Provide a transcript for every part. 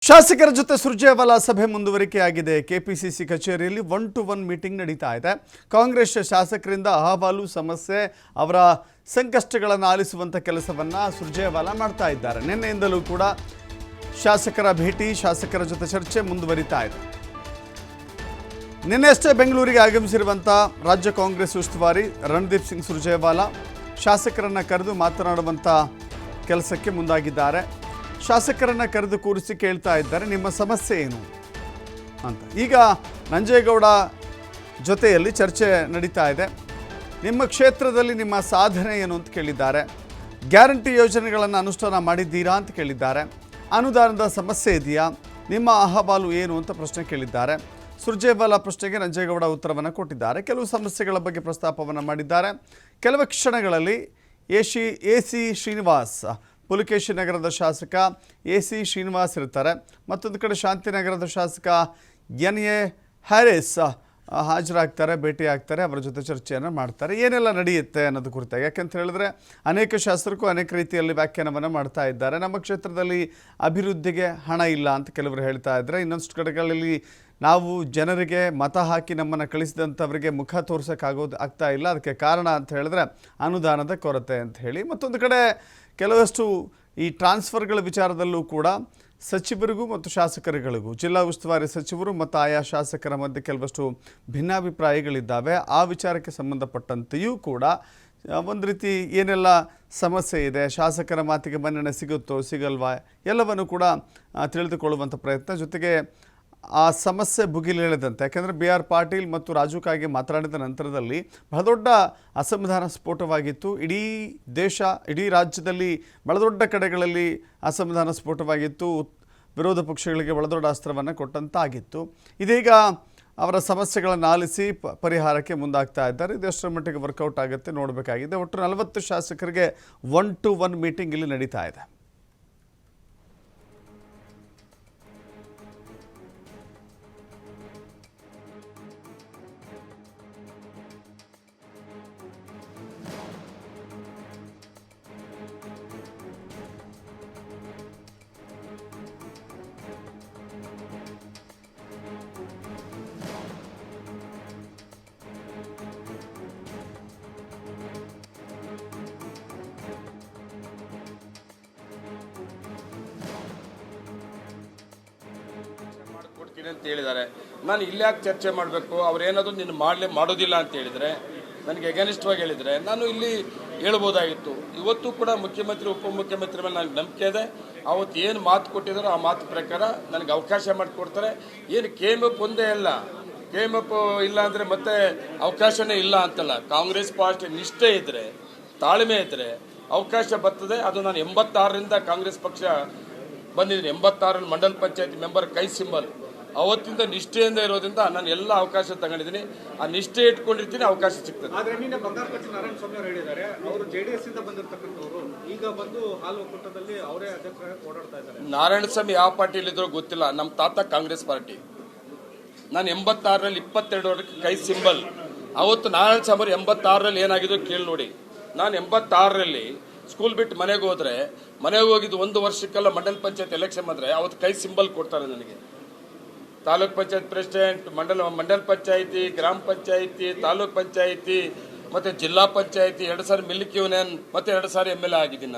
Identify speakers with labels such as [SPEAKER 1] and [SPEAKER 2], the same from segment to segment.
[SPEAKER 1] ಶಾಸಕರ ಜೊತೆ ಸುರ್ಜೇವಾಲಾ ಸಭೆ ಮುಂದುವರಿಕೆಯಾಗಿದೆ. ಕೆಪಿಸಿಸಿ ಕಚೇರಿಯಲ್ಲಿ 1-to-1 ಮೀಟಿಂಗ್ ನಡೀತಾ ಇದೆ. ಕಾಂಗ್ರೆಸ್ ಶಾಸಕರಿಂದ ಅಹವಾಲು, ಸಮಸ್ಯೆ, ಅವರ ಸಂಕಷ್ಟಗಳನ್ನು ಆಲಿಸುವಂಥ ಕೆಲಸವನ್ನು ಸುರ್ಜೇವಾಲಾ ಮಾಡ್ತಾ ಇದ್ದಾರೆ. ನಿನ್ನೆಯಿಂದಲೂ ಕೂಡ ಶಾಸಕರ ಭೇಟಿ, ಶಾಸಕರ ಜೊತೆ ಚರ್ಚೆ ಮುಂದುವರಿತಾ ಇದೆ. ನಿನ್ನೆಯಷ್ಟೇ ಬೆಂಗಳೂರಿಗೆ ಆಗಮಿಸಿರುವಂಥ ರಾಜ್ಯ ಕಾಂಗ್ರೆಸ್ ಉಸ್ತುವಾರಿ ರಣದೀಪ್ ಸಿಂಗ್ ಸುರ್ಜೇವಾಲಾ ಶಾಸಕರನ್ನು ಕರೆದು ಮಾತನಾಡುವಂಥ ಕೆಲಸಕ್ಕೆ ಮುಂದಾಗಿದ್ದಾರೆ. ಶಾಸಕರನ್ನು ಕರೆದು ಕೂರಿಸಿ ಕೇಳ್ತಾ ಇದ್ದಾರೆ, ನಿಮ್ಮ ಸಮಸ್ಯೆ ಏನು ಅಂತ. ಈಗ ನಂಜೇಗೌಡ ಜೊತೆಯಲ್ಲಿ ಚರ್ಚೆ ನಡೀತಾ ಇದೆ. ನಿಮ್ಮ ಕ್ಷೇತ್ರದಲ್ಲಿ ನಿಮ್ಮ ಸಾಧನೆ ಏನು ಅಂತ ಕೇಳಿದ್ದಾರೆ. ಗ್ಯಾರಂಟಿ ಯೋಜನೆಗಳನ್ನು ಅನುಷ್ಠಾನ ಮಾಡಿದ್ದೀರಾ ಅಂತ ಕೇಳಿದ್ದಾರೆ. ಅನುದಾನದ ಸಮಸ್ಯೆ ಇದೆಯಾ, ನಿಮ್ಮ ಅಹವಾಲು ಏನು ಅಂತ ಪ್ರಶ್ನೆ ಕೇಳಿದ್ದಾರೆ. ಸುರ್ಜೇವಾಲಾ ಪ್ರಶ್ನೆಗೆ ನಂಜೇಗೌಡ ಉತ್ತರವನ್ನು ಕೊಟ್ಟಿದ್ದಾರೆ. ಕೆಲವು ಸಮಸ್ಯೆಗಳ ಬಗ್ಗೆ ಪ್ರಸ್ತಾಪವನ್ನು ಮಾಡಿದ್ದಾರೆ. ಕೆಲವು ಕ್ಷಣಗಳಲ್ಲಿ ಎಸಿ ಶ್ರೀನಿವಾಸ್, ಪುಲಕೇಶಿ ನಗರದ ಶಾಸಕ ಎಸಿ ಶ್ರೀನಿವಾಸ್ ಇರ್ತಾರೆ. ಮತ್ತೊಂದು ಕಡೆ ಶಾಂತಿನಗರದ ಶಾಸಕ ಎನ್.ಎ. ಹ್ಯಾರಿಸ್ ಹಾಜರಾಗ್ತಾರೆ, ಭೇಟಿಯಾಗ್ತಾರೆ, ಅವರ ಜೊತೆ ಚರ್ಚೆಯನ್ನು ಮಾಡ್ತಾರೆ. ಏನೆಲ್ಲ ನಡೆಯುತ್ತೆ ಅನ್ನೋದು ಕುರಿತಾಗಿ. ಯಾಕಂತ ಹೇಳಿದ್ರೆ ಅನೇಕ ಶಾಸಕರು ಅನೇಕ ರೀತಿಯಲ್ಲಿ ವ್ಯಾಖ್ಯಾನವನ್ನು ಮಾಡ್ತಾ ಇದ್ದಾರೆ. ನಮ್ಮ ಕ್ಷೇತ್ರದಲ್ಲಿ ಅಭಿವೃದ್ಧಿಗೆ ಹಣ ಇಲ್ಲ ಅಂತ ಕೆಲವರು ಹೇಳ್ತಾ ಇದ್ದಾರೆ. ಇನ್ನೊಂದು ಕಡೆಗಳಲ್ಲಿ ನಾವು ಜನರಿಗೆ ಮತ ಹಾಕಿ ನಮ್ಮನ್ನು ಕಳಿಸಿದಂಥವರಿಗೆ ಮುಖ ಆಗ್ತಾ ಇಲ್ಲ. ಅದಕ್ಕೆ ಕಾರಣ ಅಂತ ಹೇಳಿದ್ರೆ ಅನುದಾನದ ಕೊರತೆ ಅಂತ ಹೇಳಿ. ಮತ್ತೊಂದು ಕಡೆ ಕೆಲವಷ್ಟು ಈ ಟ್ರಾನ್ಸ್ಫರ್ಗಳ ವಿಚಾರದಲ್ಲೂ ಕೂಡ ಸಚಿವರಿಗೂ ಮತ್ತು ಶಾಸಕರುಗಳಿಗೂ, ಜಿಲ್ಲಾ ಉಸ್ತುವಾರಿ ಸಚಿವರು ಮತ್ತು ಆಯಾ ಶಾಸಕರ ಮಧ್ಯೆ ಕೆಲವಷ್ಟು ಭಿನ್ನಾಭಿಪ್ರಾಯಗಳಿದ್ದಾವೆ. ಆ ವಿಚಾರಕ್ಕೆ ಸಂಬಂಧಪಟ್ಟಂತೆಯೂ ಕೂಡ ಒಂದು ರೀತಿ ಏನೆಲ್ಲ ಸಮಸ್ಯೆ ಇದೆ, ಶಾಸಕರ ಮಾತಿಗೆ ಮನ್ನಣೆ ಸಿಗುತ್ತೋ ಸಿಗಲ್ವಾ ಎಲ್ಲವನ್ನು ಕೂಡ ತಿಳಿದುಕೊಳ್ಳುವಂಥ ಪ್ರಯತ್ನ. ಜೊತೆಗೆ ಆ ಸಮಸ್ಯೆ ಭುಗಿಲೇಳದಂತೆ, ಯಾಕೆಂದರೆ ಬಿ.ಆರ್. ಪಾಟೀಲ್ ಮತ್ತು ರಾಜು ಕಾಗೆ ಮಾತನಾಡಿದ ನಂತರದಲ್ಲಿ ಬಹಳ ದೊಡ್ಡ ಅಸಮಾಧಾನ ಸ್ಫೋಟವಾಗಿತ್ತು. ಇಡೀ ದೇಶ, ಇಡೀ ರಾಜ್ಯದಲ್ಲಿ ಬಹಳ ದೊಡ್ಡ ಕಡೆಗಳಲ್ಲಿ ಅಸಮಾಧಾನ ಸ್ಫೋಟವಾಗಿತ್ತು. ವಿರೋಧ ಪಕ್ಷಗಳಿಗೆ ಬಹಳ ದೊಡ್ಡ ಅಸ್ತ್ರವನ್ನು ಕೊಟ್ಟಂತಾಗಿತ್ತು. ಇದೀಗ ಅವರ ಸಮಸ್ಯೆಗಳನ್ನು ಆಲಿಸಿ ಪರಿಹಾರಕ್ಕೆ ಮುಂದಾಗ್ತಾ ಇದ್ದಾರೆ. ಇದು ಎಷ್ಟರ ಮಟ್ಟಿಗೆ ವರ್ಕೌಟ್ ಆಗುತ್ತೆ ನೋಡಬೇಕಾಗಿದೆ. ಒಟ್ಟು 40 ಶಾಸಕರಿಗೆ 1-to-1 ಮೀಟಿಂಗ್ ಇಲ್ಲಿ ನಡೀತಾ ಇದೆ.
[SPEAKER 2] ಅಂತ ಹೇಳಿದ್ದಾರೆ. ನಾನು ಇಲ್ಲಿ ಯಾಕೆ ಚರ್ಚೆ ಮಾಡಬೇಕು, ಅವ್ರೇನಾದರೂ ನಿನ್ನ ಮಾಡೋದಿಲ್ಲ ಅಂತ ಹೇಳಿದರೆ, ನನಗೆ ಎಗನಿಷ್ಠವಾಗಿ ಹೇಳಿದರೆ ನಾನು ಇಲ್ಲಿ ಹೇಳ್ಬೋದಾಗಿತ್ತು. ಇವತ್ತು ಕೂಡ ಮುಖ್ಯಮಂತ್ರಿ ಉಪಮುಖ್ಯಮಂತ್ರಿ ಮೇಲೆ ನನಗೆ ನಂಬಿಕೆ ಇದೆ. ಅವತ್ತು ಏನು ಮಾತು ಕೊಟ್ಟಿದ್ದಾರೋ ಆ ಮಾತು ಪ್ರಕಾರ ನನಗೆ ಅವಕಾಶ ಮಾಡಿಕೊಡ್ತಾರೆ. ಏನು KMF ಒಂದೇ ಅಲ್ಲ, KMF ಇಲ್ಲ ಅಂದರೆ ಮತ್ತೆ ಅವಕಾಶನೇ ಇಲ್ಲ ಅಂತಲ್ಲ. ಕಾಂಗ್ರೆಸ್ ಪಾರ್ಟಿ ನಿಷ್ಠೆ ಇದ್ದರೆ, ತಾಳ್ಮೆ ಇದ್ದರೆ ಅವಕಾಶ ಬರ್ತದೆ. ಅದು ನಾನು 86ರಿಂದ ಕಾಂಗ್ರೆಸ್ ಪಕ್ಷ ಬಂದಿದ್ದೀನಿ. 86ರಲ್ಲಿ ಮಂಡಲ ಪಂಚಾಯತಿ ಮೆಂಬರ್ ಕೈ ಸಿಂಬಲ್. ಅವತ್ತಿಂದ ನಿಷ್ಠೆಯಿಂದ ಇರೋದ್ರಿಂದ ನಾನು ಎಲ್ಲ ಅವಕಾಶ ತಗೊಂಡಿದ್ದೀನಿ. ಆ ನಿಷ್ಠೆ ಇಟ್ಕೊಂಡಿರ್ತೀನಿ, ಅವಕಾಶ ಸಿಗ್ತದೆ.
[SPEAKER 3] ಆದರೆ ನಿನ್ನೆ ಬಂಗಾರಪಟ್ಟಿ ನಾರಾಯಣ ಸ್ವಾಮಿ ಅವರು ಹೇಳಿದ್ದಾರೆ, ಅವರು JDS ಇಂದ ಬಂದಿರತಕ್ಕಂಥವರು ಈಗ ಬಂದು ಹಾಲು ಒಕ್ಕೂಟದಲ್ಲಿ ಅವರೇ ಅಧ್ಯಕ್ಷರಾಗಿ ಓಡಾಡ್ತಾ ಇದ್ದಾರೆ.
[SPEAKER 2] ನಾರಾಯಣ ಸ್ವಾಮಿ ಯಾವ ಪಾರ್ಟಿಯಲ್ಲಿ ಇದ್ರೂ ಗೊತ್ತಿಲ್ಲ. ನಮ್ಮ ತಾತ ಕಾಂಗ್ರೆಸ್ ಪಾರ್ಟಿ. ನಾನು 86ರಲ್ಲಿ 22 ವರ್ಷಕ್ಕೆ ಕೈ ಸಿಂಬಲ್. ಅವತ್ತು ನಾರಾಯಣ ಸ್ವಾಮಿ 86ರಲ್ಲಿ ಏನಾಗಿದ್ದು ಕೇಳಿ ನೋಡಿ. ನಾನು 86ರಲ್ಲಿ ಸ್ಕೂಲ್ ಬಿಟ್ಟು ಮನೆಗೆ ಹೋದ್ರೆ, ಮನೆಗೆ ಹೋಗಿದ್ದು 1 ವರ್ಷಕ್ಕೆಲ್ಲ ಮಂಡಲ ಪಂಚಾಯತ್ ಎಲೆಕ್ಷನ್ ಬಂದರೆ ಅವತ್ತು ಕೈ ಸಿಂಬಲ್ ಕೊಡ್ತಾರೆ ನನಗೆ. ತಾಲೂಕ್ ಪಂಚಾಯತ್ ಪ್ರೆಸಿಡೆಂಟ್, ಮಂಡಲ ಪಂಚಾಯಿತಿ, ಗ್ರಾಮ ಪಂಚಾಯಿತಿ, ತಾಲೂಕ್ ಪಂಚಾಯಿತಿ ಮತ್ತು ಜಿಲ್ಲಾ ಪಂಚಾಯಿತಿ 2 ಸಾರಿ ಮಿಲ್ಕ್ ಯೂನಿಯನ್ ಮತ್ತು 2 ಸಾರಿ MLA ಆಗಿದ್ದೀನಿ.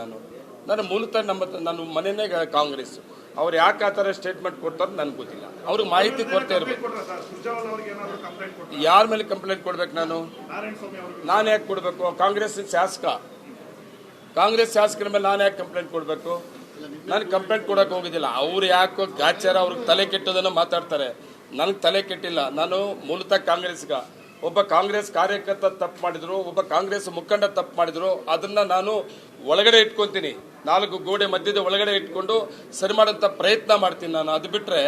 [SPEAKER 2] ನಾನು ಮೂಲತಃ ನಾನು ಮನೆಯೇ ಕಾಂಗ್ರೆಸ್. ಅವ್ರು ಯಾಕೆ ಆ ಥರ ಸ್ಟೇಟ್ಮೆಂಟ್ ಕೊಡ್ತಾರೆ ನನಗೆ ಗೊತ್ತಿಲ್ಲ. ಅವ್ರಿಗೆ ಮಾಹಿತಿ ಕೊಡ್ತಾ ಇರಬೇಕು. ಯಾರ ಮೇಲೆ ಕಂಪ್ಲೇಂಟ್ ಕೊಡ್ಬೇಕು? ನಾನು ಯಾಕೆ ಕೊಡಬೇಕು? ಕಾಂಗ್ರೆಸ್ ಶಾಸಕರ ಮೇಲೆ ನಾನು ಯಾಕೆ ಕಂಪ್ಲೇಂಟ್ ಕೊಡಬೇಕು? ನಾನು ಕಂಪ್ಲೇಂಟ್ ಕೊಡೋಕೆ ಹೋಗಿದ್ದಿಲ್ಲ. ಅವ್ರು ಯಾಕೋ ಗಾಚಾರ, ಅವ್ರಿಗೆ ತಲೆ ಕೆಟ್ಟೋದನ್ನು ಮಾತಾಡ್ತಾರೆ. ನನಗೆ ತಲೆ ಕೆಟ್ಟಿಲ್ಲ. ನಾನು ಮೂಲತಃ ಕಾಂಗ್ರೆಸ್ಗ. ಒಬ್ಬ ಕಾಂಗ್ರೆಸ್ ಕಾರ್ಯಕರ್ತ ತಪ್ಪು ಮಾಡಿದ್ರು, ಒಬ್ಬ ಕಾಂಗ್ರೆಸ್ ಮುಖಂಡ ತಪ್ಪು ಮಾಡಿದ್ರು, ಅದನ್ನು ನಾನು ಒಳಗಡೆ ಇಟ್ಕೊತೀನಿ. 4 ಗೋಡೆ ಮಧ್ಯದ ಒಳಗಡೆ ಇಟ್ಕೊಂಡು ಸರಿ ಮಾಡೋಂಥ ಪ್ರಯತ್ನ ಮಾಡ್ತೀನಿ ನಾನು. ಅದು ಬಿಟ್ಟರೆ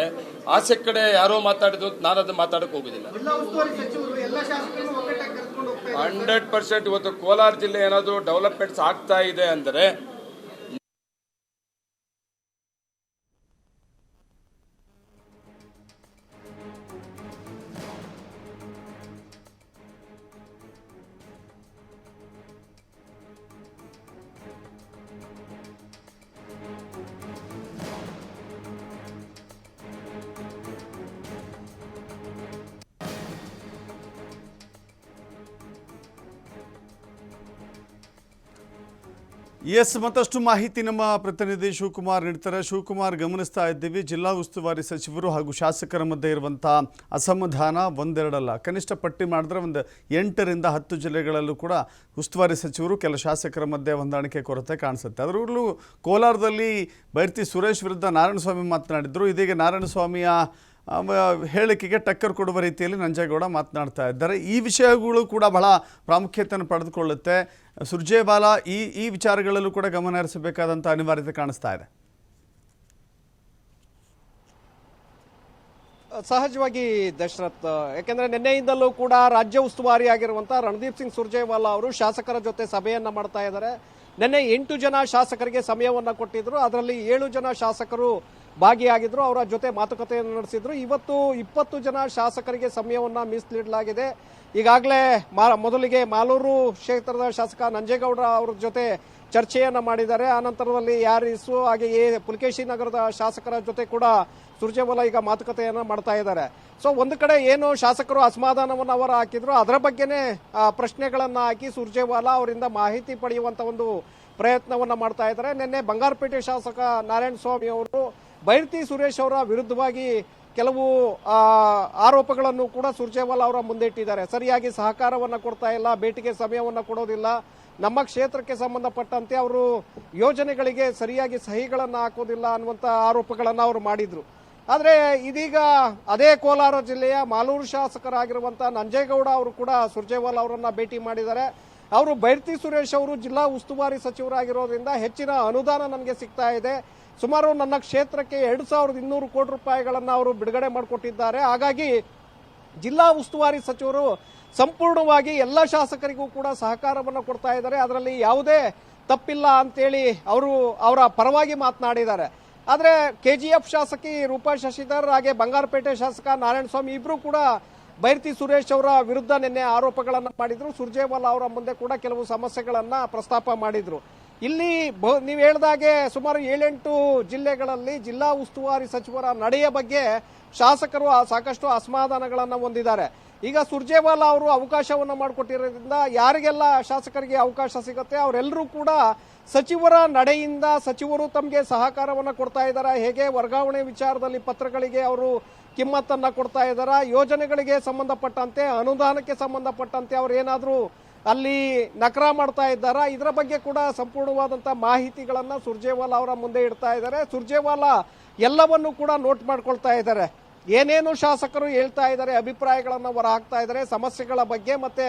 [SPEAKER 2] ಆಸೆ ಕಡೆ ಯಾರೋ ಮಾತಾಡಿದ್ರು, ನಾನು ಅದನ್ನು ಮಾತಾಡೋಕೆ ಹೋಗೋದಿಲ್ಲ. 100% ಇವತ್ತು ಕೋಲಾರ ಜಿಲ್ಲೆ ಏನಾದರೂ ಡೆವಲಪ್ಮೆಂಟ್ಸ್ ಆಗ್ತಾ ಇದೆ ಅಂದರೆ
[SPEAKER 1] ಎಸ್, ಮತ್ತಷ್ಟು ಮಾಹಿತಿ ನಮ್ಮ ಪ್ರತಿನಿಧಿ ಶಿವಕುಮಾರ್ ನೀಡ್ತಾರೆ. ಶಿವಕುಮಾರ್, ಗಮನಿಸ್ತಾ ಇದ್ದೀವಿ ಜಿಲ್ಲಾ ಉಸ್ತುವಾರಿ ಸಚಿವರು ಹಾಗೂ ಶಾಸಕರ ಮಧ್ಯೆ ಇರುವಂಥ ಅಸಮಾಧಾನ ಒಂದೆರಡಲ್ಲ, ಕನಿಷ್ಠ ಪಟ್ಟಿ ಮಾಡಿದ್ರೆ ಒಂದು 8ರಿಂದ 10 ಜಿಲ್ಲೆಗಳಲ್ಲೂ ಕೂಡ ಉಸ್ತುವಾರಿ ಸಚಿವರು ಕೆಲ ಶಾಸಕರ ಮಧ್ಯೆ ಹೊಂದಾಣಿಕೆ ಕೊರತೆ ಕಾಣಿಸುತ್ತೆ. ಅದರಲ್ಲೂ ಕೋಲಾರದಲ್ಲಿ ಬೈರತಿ ಸುರೇಶ್ ವಿರುದ್ಧ ನಾರಾಯಣಸ್ವಾಮಿ ಮಾತನಾಡಿದರು. ಇದೀಗ ನಾರಾಯಣಸ್ವಾಮಿಯ ಹೇಳಿಕೆಗೆ ಟಕ್ಕರ್ ಕೊಡುವ ರೀತಿಯಲ್ಲಿ ನಂಜೇಗೌಡ ಮಾತನಾಡ್ತಾ ಇದ್ದಾರೆ. ಈ ವಿಷಯಗಳು ಕೂಡ ಬಹಳ ಪ್ರಾಮುಖ್ಯತೆಯನ್ನು ಪಡೆದುಕೊಳ್ಳುತ್ತೆ. ಸುರ್ಜೇವಾಲಾ ಈ ವಿಚಾರಗಳಲ್ಲೂ ಕೂಡ ಗಮನ ಹರಿಸಬೇಕಾದಂಥ ಅನಿವಾರ್ಯತೆ ಕಾಣಿಸ್ತಾ ಇದೆ.
[SPEAKER 4] ಸಹಜವಾಗಿ ದಶರಥ್, ಯಾಕೆಂದರೆ ನಿನ್ನೆಯಿಂದಲೂ ಕೂಡ ರಾಜ್ಯ ಉಸ್ತುವಾರಿ ಆಗಿರುವಂಥ ರಣದೀಪ್ ಸಿಂಗ್ ಸುರ್ಜೇವಾಲಾ ಅವರು ಶಾಸಕರ ಜೊತೆ ಸಭೆಯನ್ನು ಮಾಡ್ತಾ ಇದ್ದಾರೆ. ನಿನ್ನೆ 8 ಜನ ಶಾಸಕರಿಗೆ ಸಮಯವನ್ನು ಕೊಟ್ಟಿದ್ರು. ಅದರಲ್ಲಿ 7 ಜನ ಶಾಸಕರು ಭಾಗಿಯಾಗಿದ್ರು, ಅವರ ಜೊತೆ ಮಾತುಕತೆಯನ್ನು ನಡೆಸಿದ್ರು. ಇವತ್ತು 20 ಜನ ಶಾಸಕರಿಗೆ ಸಮಯವನ್ನು ಮೀಸಲಿಡಲಾಗಿದೆ. ಈಗಾಗಲೇ ಮೊದಲಿಗೆ ಮಾಲೂರು ಕ್ಷೇತ್ರದ ಶಾಸಕ ನಂಜೇಗೌಡ ಅವ್ರ ಜೊತೆ ಚರ್ಚೆಯನ್ನು ಮಾಡಿದ್ದಾರೆ. ಆನಂತರದಲ್ಲಿ ಯಾರಿಸು ಹಾಗೆಯೇ ಪುಲಕೇಶಿ ನಗರದ ಶಾಸಕರ ಜೊತೆ ಕೂಡ ಸುರ್ಜೇವಾಲಾ ಈಗ ಮಾತುಕತೆಯನ್ನು ಮಾಡ್ತಾ ಇದ್ದಾರೆ. ಸೊ ಒಂದು ಕಡೆ ಏನು ಶಾಸಕರು ಅಸಮಾಧಾನವನ್ನು ಅವರು ಹಾಕಿದ್ರು, ಅದರ ಬಗ್ಗೆನೇ ಪ್ರಶ್ನೆಗಳನ್ನು ಹಾಕಿ ಸುರ್ಜೇವಾಲಾ ಅವರಿಂದ ಮಾಹಿತಿ ಪಡೆಯುವಂತ ಒಂದು ಪ್ರಯತ್ನವನ್ನು ಮಾಡ್ತಾ ಇದ್ದಾರೆ. ನಿನ್ನೆ ಬಂಗಾರಪೇಟೆ ಶಾಸಕ ನಾರಾಯಣಸ್ವಾಮಿ ಅವರು ಬೈರತಿ ಸುರೇಶ್ ಅವರ ವಿರುದ್ಧವಾಗಿ ಕೆಲವು ಆರೋಪಗಳನ್ನು ಕೂಡ ಸುರ್ಜೇವಾಲಾ ಅವರ ಮುಂದೆ ಇಟ್ಟಿದ್ದಾರೆ. ಸರಿಯಾಗಿ ಸಹಕಾರವನ್ನು ಕೊಡ್ತಾ ಇಲ್ಲ, ಭೇಟಿಗೆ ಸಮಯವನ್ನು ಕೊಡೋದಿಲ್ಲ, ನಮ್ಮ ಕ್ಷೇತ್ರಕ್ಕೆ ಸಂಬಂಧಪಟ್ಟಂತೆ ಅವರು ಯೋಜನೆಗಳಿಗೆ ಸರಿಯಾಗಿ ಸಹಿಗಳನ್ನು ಹಾಕೋದಿಲ್ಲ ಅನ್ನುವಂಥ ಆರೋಪಗಳನ್ನು ಅವರು ಮಾಡಿದ್ರು. ಆದರೆ ಇದೀಗ ಅದೇ ಕೋಲಾರ ಜಿಲ್ಲೆಯ ಮಾಲೂರು ಶಾಸಕರಾಗಿರುವಂಥ ನಂಜೇಗೌಡ ಅವರು ಕೂಡ ಸುರ್ಜೇವಾಲಾ ಅವರನ್ನ ಭೇಟಿ ಮಾಡಿದ್ದಾರೆ. ಅವರು ಬೈರತಿ ಸುರೇಶ್ ಅವರು ಜಿಲ್ಲಾ ಉಸ್ತುವಾರಿ ಸಚಿವರಾಗಿರೋದ್ರಿಂದ ಹೆಚ್ಚಿನ ಅನುದಾನ ನನಗೆ ಸಿಗ್ತಾ ಇದೆ, ಸುಮಾರು ನನ್ನ ಕ್ಷೇತ್ರಕ್ಕೆ 2200 ಕೋಟಿ ರೂಪಾಯಿಗಳನ್ನು ಅವರು ಬಿಡುಗಡೆ ಮಾಡಿಕೊಟ್ಟಿದ್ದಾರೆ. ಹಾಗಾಗಿ ಜಿಲ್ಲಾ ಉಸ್ತುವಾರಿ ಸಚಿವರು ಸಂಪೂರ್ಣವಾಗಿ ಎಲ್ಲ ಶಾಸಕರಿಗೂ ಕೂಡ ಸಹಕಾರವನ್ನು ಕೊಡ್ತಾ ಇದ್ದಾರೆ, ಅದರಲ್ಲಿ ಯಾವುದೇ ತಪ್ಪಿಲ್ಲ ಅಂತೇಳಿ ಅವರ ಪರವಾಗಿ ಮಾತನಾಡಿದ್ದಾರೆ. ಆದರೆ KGF ಶಾಸಕಿ ರೂಪಾ ಶಶಿಧರ್ ಹಾಗೆ ಬಂಗಾರಪೇಟೆ ಶಾಸಕ ನಾರಾಯಣಸ್ವಾಮಿ ಇಬ್ರು ಕೂಡ ಬೈರತಿ ಸುರೇಶ್ ಅವರ ವಿರುದ್ಧ ನಿನ್ನೆ ಆರೋಪಗಳನ್ನು ಮಾಡಿದ್ರು. ಸುರ್ಜೇವಾಲಾ ಅವರ ಮುಂದೆ ಕೂಡ ಕೆಲವು ಸಮಸ್ಯೆಗಳನ್ನ ಪ್ರಸ್ತಾಪ ಮಾಡಿದ್ರು. ಇಲ್ಲಿ ನೀವು ಹೇಳಿದಾಗೆ ಸುಮಾರು 7-8 ಜಿಲ್ಲೆಗಳಲ್ಲಿ ಜಿಲ್ಲಾ ಉಸ್ತುವಾರಿ ಸಚಿವರ ನಡೆಯ ಬಗ್ಗೆ ಶಾಸಕರು ಸಾಕಷ್ಟು ಅಸಮಾಧಾನಗಳನ್ನು ಹೊಂದಿದ್ದಾರೆ. ಈಗ ಸುರ್ಜೇವಾಲಾ ಅವರು ಅವಕಾಶವನ್ನು ಮಾಡಿಕೊಟ್ಟಿರೋದ್ರಿಂದ ಯಾರಿಗೆಲ್ಲ ಶಾಸಕರಿಗೆ ಅವಕಾಶ ಸಿಗುತ್ತೆ ಅವರೆಲ್ಲರೂ ಕೂಡ ಸಚಿವರ ನಡೆಯಿಂದ ಸಚಿವರು ತಮಗೆ ಸಹಕಾರವನ್ನು ಕೊಡ್ತಾ ಇದ್ದಾರೆ, ಹೇಗೆ ವರ್ಗಾವಣೆ ವಿಚಾರದಲ್ಲಿ ಪತ್ರಗಳಿಗೆ ಅವರು ಕಿಮ್ಮತ್ತನ್ನು ಕೊಡ್ತಾ ಇದ್ದಾರೆ, ಯೋಜನೆಗಳಿಗೆ ಸಂಬಂಧಪಟ್ಟಂತೆ ಅನುದಾನಕ್ಕೆ ಸಂಬಂಧಪಟ್ಟಂತೆ ಅವರು ಏನಾದರೂ ಅಲ್ಲಿ ನಕರ ಮಾಡ್ತಾ ಇದ್ದಾರಾ, ಇದರ ಬಗ್ಗೆ ಕೂಡ ಸಂಪೂರ್ಣವಾದಂಥ ಮಾಹಿತಿಗಳನ್ನು ಸುರ್ಜೇವಾಲಾ ಅವರ ಮುಂದೆ ಇಡ್ತಾ ಇದ್ದಾರೆ. ಸುರ್ಜೇವಾಲಾ ಎಲ್ಲವನ್ನೂ ಕೂಡ ನೋಟ್ ಮಾಡ್ಕೊಳ್ತಾ ಇದ್ದಾರೆ. ಏನೇನು ಶಾಸಕರು ಹೇಳ್ತಾ ಇದ್ದಾರೆ, ಅಭಿಪ್ರಾಯಗಳನ್ನು ಹೊರಹಾಕ್ತಾ ಇದ್ದಾರೆ, ಸಮಸ್ಯೆಗಳ ಬಗ್ಗೆ ಮತ್ತೆ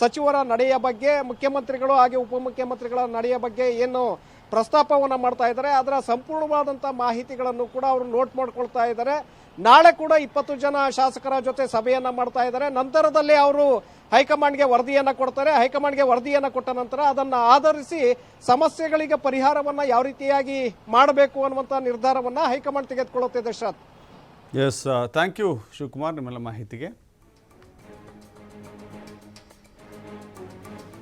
[SPEAKER 4] ಸಚಿವರ ನಡೆಯ ಬಗ್ಗೆ, ಮುಖ್ಯಮಂತ್ರಿಗಳು ಹಾಗೆ ಉಪಮುಖ್ಯಮಂತ್ರಿಗಳ ನಡೆಯ ಬಗ್ಗೆ ಏನು ಪ್ರಸ್ತಾಪವನ್ನು ಮಾಡ್ತಾ ಇದ್ದಾರೆ ಅದರ ಸಂಪೂರ್ಣವಾದಂಥ ಮಾಹಿತಿಗಳನ್ನು ಕೂಡ ಅವರು ನೋಟ್ ಮಾಡ್ಕೊಳ್ತಾ ಇದ್ದಾರೆ. ನಾಳೆ ಕೂಡ 20 ಜನ ಶಾಸಕರ ಜೊತೆ ಸಭೆಯನ್ನ ಮಾಡ್ತಾ ಇದ್ದಾರೆ. ನಂತರದಲ್ಲಿ ಅವರು ಹೈಕಮಾಂಡ್ಗೆ ವರದಿಯನ್ನ ಕೊಡ್ತಾರೆ. ಹೈಕಮಾಂಡ್ಗೆ ವರದಿಯನ್ನ ಕೊಟ್ಟ ನಂತರ ಅದನ್ನ ಆಧರಿಸಿ ಸಮಸ್ಯೆಗಳಿಗೆ ಪರಿಹಾರವನ್ನ ಯಾವ ರೀತಿಯಾಗಿ ಮಾಡಬೇಕು ಅನ್ನುವಂಥ ನಿರ್ಧಾರವನ್ನ ಹೈಕಮಾಂಡ್ ತೆಗೆದುಕೊಳ್ಳುತ್ತೆ. Dasharath.
[SPEAKER 1] Yes, thank you Shivakumar ನಿಮ್ಮೆಲ್ಲ ಮಾಹಿತಿಗೆ.